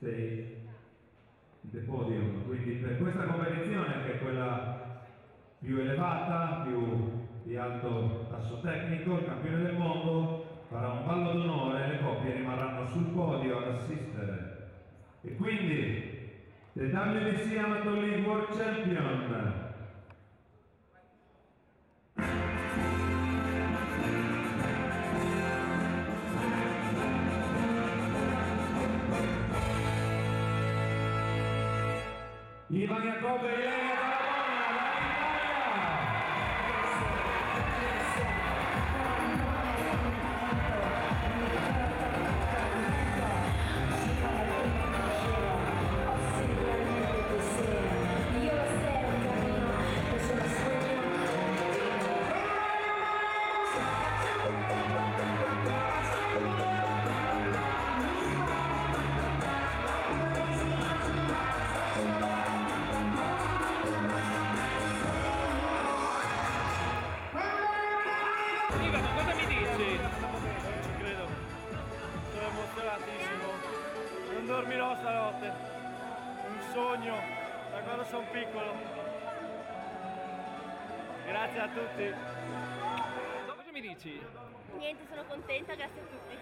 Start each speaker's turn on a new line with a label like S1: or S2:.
S1: stay in the podium. Quindi per questa competizione, che è quella più elevata, più di alto tasso tecnico, il campione del mondo farà un ballo d'onore e le coppie rimarranno sul podio ad assistere. E quindi the WBC Amateur League World Champion Ivan Jacob e Ilenia Tarragona dall'Italia!
S2: Non dormirò stanotte, è un sogno da quando sono piccolo. Grazie a tutti.
S3: Cosa mi dici?
S4: Niente, sono contenta, grazie a tutti.